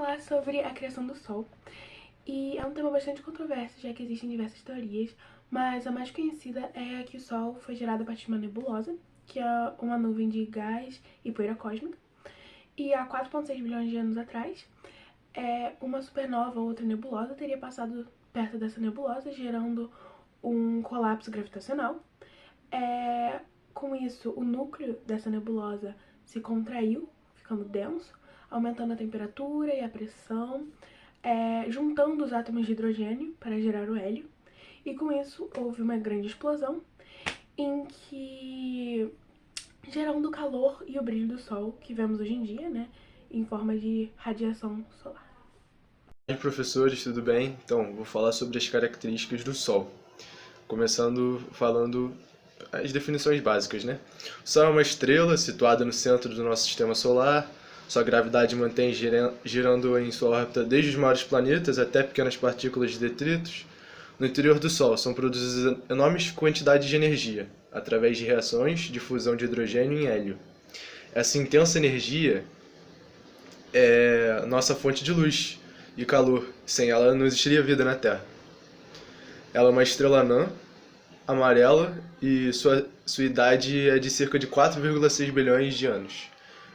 falar sobre a criação do Sol. E é um tema bastante controverso, já que existem diversas teorias, mas a mais conhecida é a que o Sol foi gerado a partir de uma nebulosa, que é uma nuvem de gás e poeira cósmica. E há 4,6 bilhões de anos atrás, uma supernova ou outra nebulosa teria passado perto dessa nebulosa, gerando um colapso gravitacional. Com isso, o núcleo dessa nebulosa se contraiu, ficando denso, aumentando a temperatura e a pressão, juntando os átomos de hidrogênio para gerar o hélio. E com isso houve uma grande explosão em que, gerando o calor e o brilho do Sol que vemos hoje em dia, né, em forma de radiação solar. Oi, professores, tudo bem? Então, vou falar sobre as características do Sol. Começando falando as definições básicas, né? O Sol é uma estrela situada no centro do nosso sistema solar. Sua gravidade mantém girando em sua órbita desde os maiores planetas até pequenas partículas de detritos. No interior do Sol são produzidas enormes quantidades de energia, através de reações de fusão de hidrogênio em hélio. Essa intensa energia é nossa fonte de luz e calor. Sem ela não existiria vida na Terra. Ela é uma estrela anã, amarela, e sua idade é de cerca de 4,6 bilhões de anos.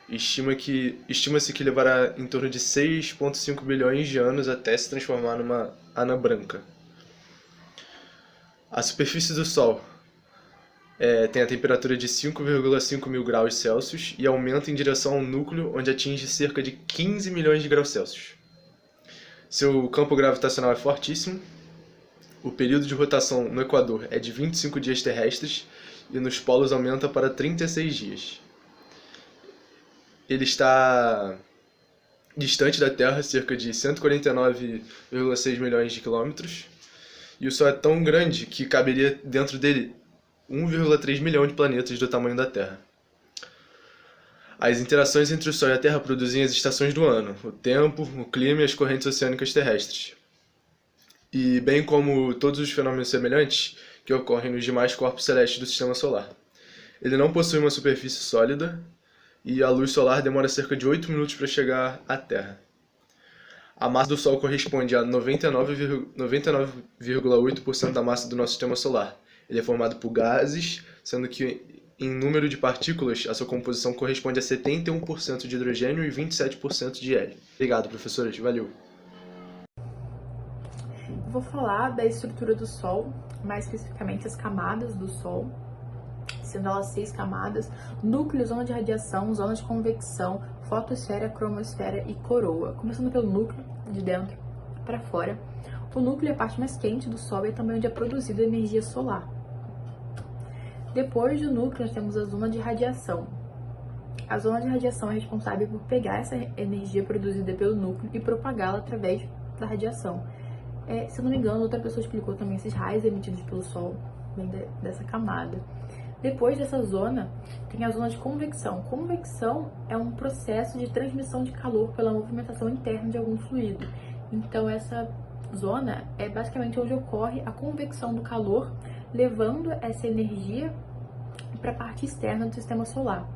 Estima-se que levará em torno de 6,5 bilhões de anos até se transformar numa anã branca. A superfície do Sol tem a temperatura de 5,5 mil graus Celsius e aumenta em direção ao núcleo, onde atinge cerca de 15 milhões de graus Celsius. Seu campo gravitacional é fortíssimo. O período de rotação no Equador é de 25 dias terrestres e nos polos aumenta para 36 dias. Ele está distante da Terra cerca de 149,6 milhões de quilômetros. E o Sol é tão grande que caberia dentro dele 1,3 milhão de planetas do tamanho da Terra. As interações entre o Sol e a Terra produzem as estações do ano, o tempo, o clima e as correntes oceânicas terrestres. E bem como todos os fenômenos semelhantes que ocorrem nos demais corpos celestes do Sistema Solar. Ele não possui uma superfície sólida e a luz solar demora cerca de 8 minutos para chegar à Terra. A massa do Sol corresponde a 99,8% da massa do nosso Sistema Solar. Ele é formado por gases, sendo que em número de partículas, a sua composição corresponde a 71% de hidrogênio e 27% de hélio. Obrigado, professores. Valeu! Vou falar da estrutura do Sol, mais especificamente as camadas do Sol, sendo elas 6 camadas: núcleo, zona de radiação, zona de convecção, fotosfera, cromosfera e coroa. Começando pelo núcleo, de dentro para fora. O núcleo é a parte mais quente do Sol e é também onde é produzida a energia solar. Depois do núcleo, nós temos a zona de radiação. A zona de radiação é responsável por pegar essa energia produzida pelo núcleo e propagá-la através da radiação. Se eu não me engano, outra pessoa explicou também esses raios emitidos pelo Sol, bem dessa camada. Depois dessa zona, tem a zona de convecção. Convecção é um processo de transmissão de calor pela movimentação interna de algum fluido. Então, essa zona é basicamente onde ocorre a convecção do calor, levando essa energia para a parte externa do sistema solar.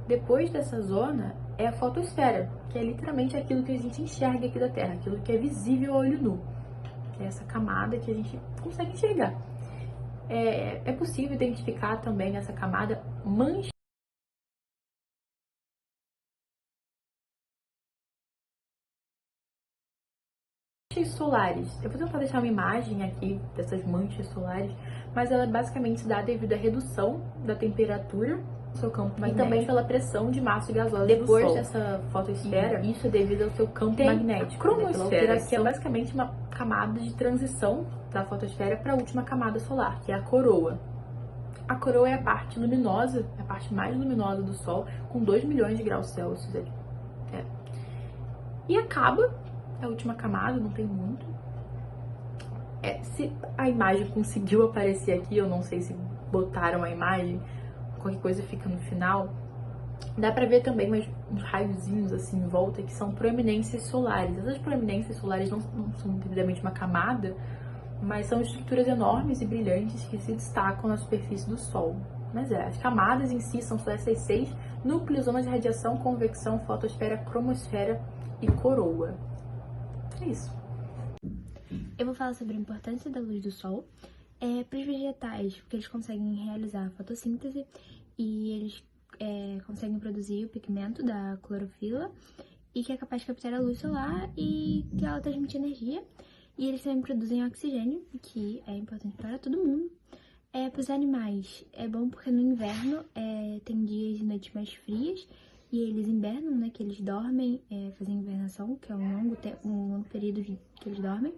Depois dessa zona é a fotosfera, que é literalmente aquilo que a gente enxerga aqui da Terra, aquilo que é visível ao olho nu, que é essa camada que a gente consegue enxergar. É possível identificar também nessa camada manchas solares. Eu vou tentar deixar uma imagem aqui dessas manchas solares, mas ela basicamente se dá devido à redução da temperatura do seu campo magnético e também pela pressão de massa gasosa do Sol. Depois dessa fotosfera, isso é devido ao seu campo magnético. Cromosfera, que é basicamente uma camada de transição da fotosfera para a última camada solar, que é a coroa. A coroa é a parte luminosa, a parte mais luminosa do Sol, com 2 milhões de graus Celsius. E acaba a última camada, não tem muito. Se a imagem conseguiu aparecer aqui, eu não sei se botaram a imagem, qualquer coisa fica no final. Dá pra ver também uns raiozinhos assim em volta, que são proeminências solares. Essas proeminências solares não são devidamente uma camada, mas são estruturas enormes e brilhantes que se destacam na superfície do Sol. Mas as camadas em si são só essas 6: núcleo, zona de radiação, convecção, fotosfera, cromosfera e coroa. É isso. Eu vou falar sobre a importância da luz do sol para os vegetais, porque eles conseguem realizar a fotossíntese e eles conseguem produzir o pigmento da clorofila e que é capaz de captar a luz solar e que ela transmite energia. E eles também produzem oxigênio, que é importante para todo mundo. Para os animais, é bom porque no inverno tem dias e noites mais frias e eles hibernam, né, que eles dormem, fazem hibernação, que é um longo período que eles dormem.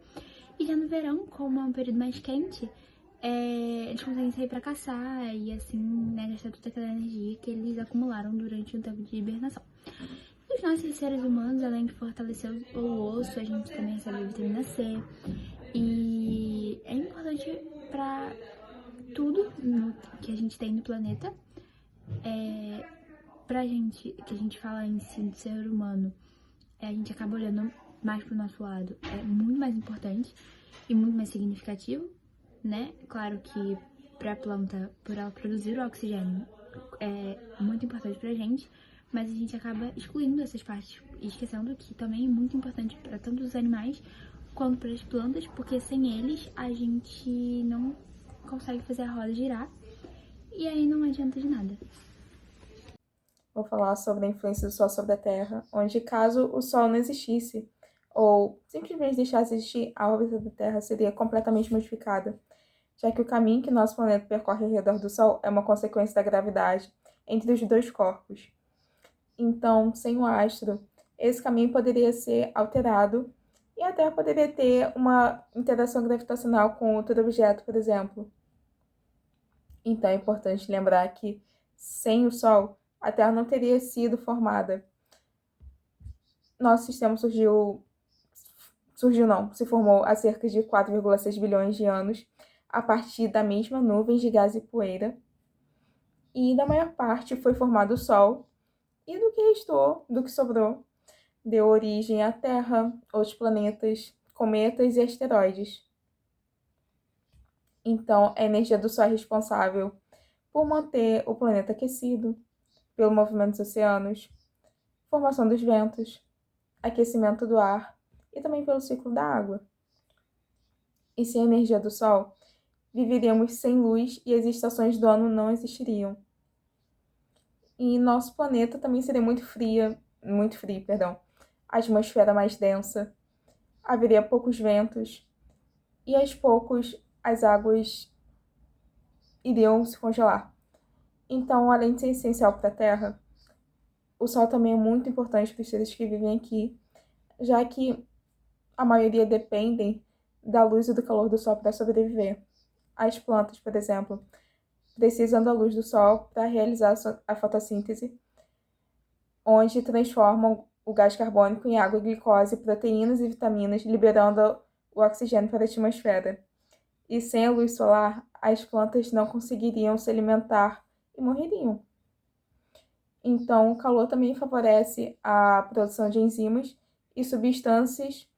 E já no verão, como é um período mais quente, eles conseguem sair para caçar e assim, né, gastar toda aquela energia que eles acumularam durante o tempo de hibernação. E os nossos seres humanos, além de fortalecer o osso, a gente também recebe vitamina C. E é importante para tudo que a gente tem no planeta. Pra gente, que a gente fala em si de ser humano, a gente acaba olhando mais pro nosso lado. É muito mais importante e muito mais significativo, né? Claro que pra planta, por ela produzir o oxigênio, é muito importante pra gente, mas a gente acaba excluindo essas partes e esquecendo que também é muito importante para tanto os animais quanto para as plantas, porque sem eles a gente não consegue fazer a roda girar e aí não adianta de nada. Vou falar sobre a influência do Sol sobre a Terra, onde caso o Sol não existisse, ou simplesmente deixasse de existir, a órbita da Terra seria completamente modificada, já que o caminho que nosso planeta percorre ao redor do Sol é uma consequência da gravidade entre os dois corpos. Então, sem o astro, esse caminho poderia ser alterado e a Terra poderia ter uma interação gravitacional com outro objeto, por exemplo. Então, é importante lembrar que, sem o Sol, a Terra não teria sido formada. Nosso sistema se formou há cerca de 4,6 bilhões de anos, a partir da mesma nuvem de gás e poeira. E da maior parte foi formado o Sol, e do que restou, do que sobrou, deu origem à Terra, outros planetas, cometas e asteroides. Então, a energia do Sol é responsável por manter o planeta aquecido, pelo movimento dos oceanos, formação dos ventos, aquecimento do ar e também pelo ciclo da água. E sem a energia do Sol, viveríamos sem luz e as estações do ano não existiriam. E nosso planeta também seria muito frio, a atmosfera mais densa, haveria poucos ventos e aos poucos as águas iriam se congelar. Então, além de ser essencial para a Terra, o Sol também é muito importante para os seres que vivem aqui, já que a maioria dependem da luz e do calor do Sol para sobreviver. As plantas, por exemplo, precisam da luz do Sol para realizar a fotossíntese, onde transformam o gás carbônico em água, glicose, proteínas e vitaminas, liberando o oxigênio para a atmosfera. E sem a luz solar, as plantas não conseguiriam se alimentar e morreriam. Então, o calor também favorece a produção de enzimas e substâncias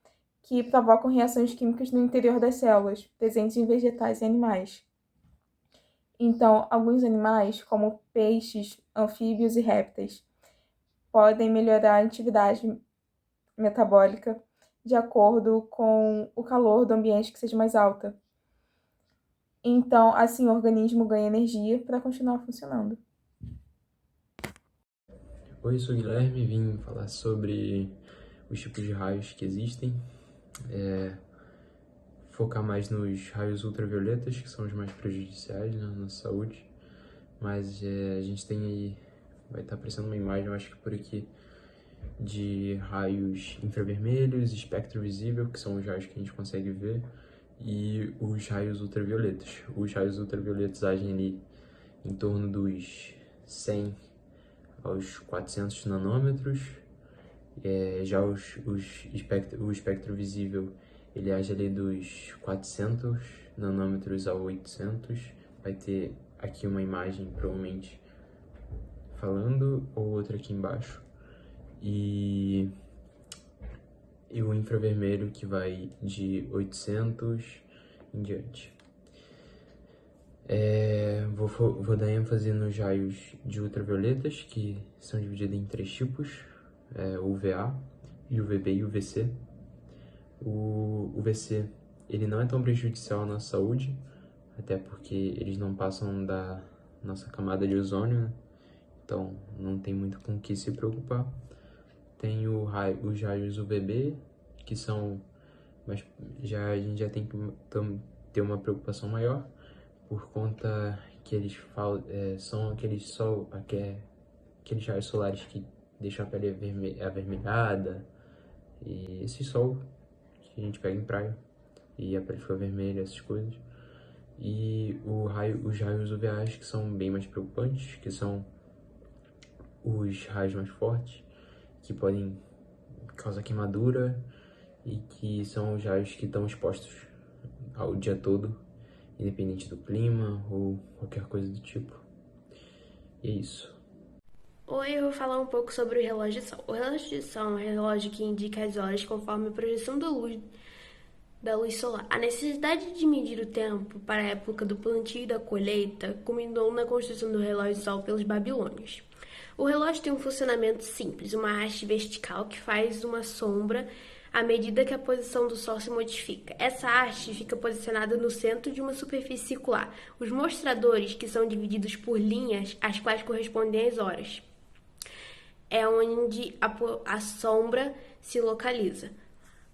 que provocam reações químicas no interior das células, presentes em vegetais e animais. Então, alguns animais, como peixes, anfíbios e répteis, podem melhorar a atividade metabólica de acordo com o calor do ambiente que seja mais alta. Então, assim, o organismo ganha energia para continuar funcionando. Oi, sou o Guilherme, vim falar sobre os tipos de raios que existem, focar mais nos raios ultravioletas, que são os mais prejudiciais na nossa saúde, mas a gente tem aí, vai estar aparecendo uma imagem, eu acho que por aqui, de raios infravermelhos, espectro visível, que são os raios que a gente consegue ver, e os raios ultravioletas. Os raios ultravioletas agem ali em torno dos 100 aos 400 nanômetros, já o espectro visível ele age ali dos 400 nanômetros a 800, vai ter aqui uma imagem provavelmente falando, ou outra aqui embaixo, e o infravermelho que vai de 800 em diante. Vou dar ênfase nos raios de ultravioletas, que são divididos em 3 tipos, o UVA, o UVB e o UVC. O UVC, ele não é tão prejudicial à nossa saúde, até porque eles não passam da nossa camada de ozônio, né? Então não tem muito com o que se preocupar. Tem os raios UVB, que são, mas a gente já tem que ter uma preocupação maior, por conta que eles são aqueles raios solares que deixam a pele avermelhada, e esse sol que a gente pega em praia e a pele fica vermelha, essas coisas. E os raios UVAs, que são bem mais preocupantes, que são os raios mais fortes, que podem causar queimadura e que são os raios que estão expostos ao dia todo, independente do clima ou qualquer coisa do tipo. E é isso. Oi, eu vou falar um pouco sobre o relógio de sol. O relógio de sol é um relógio que indica as horas conforme a projeção da luz solar. A necessidade de medir o tempo para a época do plantio e da colheita culminou na construção do relógio de sol pelos babilônios. O relógio tem um funcionamento simples, uma haste vertical que faz uma sombra à medida que a posição do sol se modifica. Essa haste fica posicionada no centro de uma superfície circular. Os mostradores, que são divididos por linhas, às quais correspondem as horas, é onde a sombra se localiza.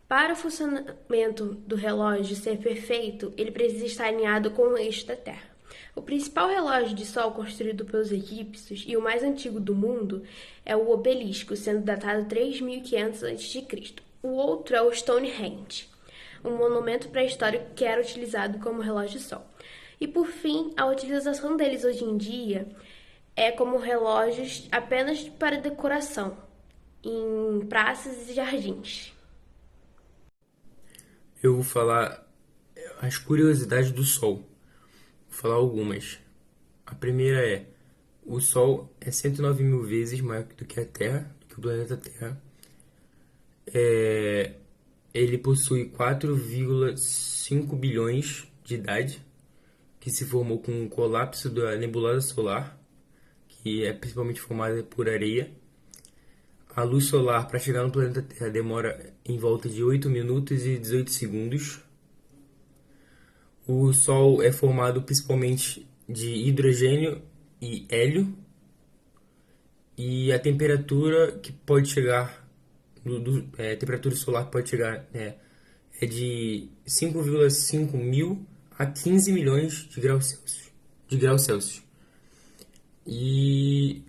Para o funcionamento do relógio ser perfeito, ele precisa estar alinhado com o eixo da Terra. O principal relógio de sol construído pelos egípcios e o mais antigo do mundo é o obelisco, sendo datado 3500 a.C. O outro é o Stonehenge, um monumento pré-histórico que era utilizado como relógio de sol. E por fim, a utilização deles hoje em dia é como relógios apenas para decoração, em praças e jardins. Eu vou falar as curiosidades do Sol. Vou falar algumas. A primeira é: o Sol é 109 mil vezes maior do que a Terra, do que o planeta Terra. Ele possui 4,5 bilhões de idade, que se formou com o colapso da nebulosa solar, que é principalmente formada por areia. A luz solar para chegar no planeta Terra demora em volta de 8 minutos e 18 segundos. O Sol é formado principalmente de hidrogênio e hélio. E a temperatura que pode chegar, a temperatura solar que pode chegar é de 5,5 mil a 15 milhões de graus Celsius. E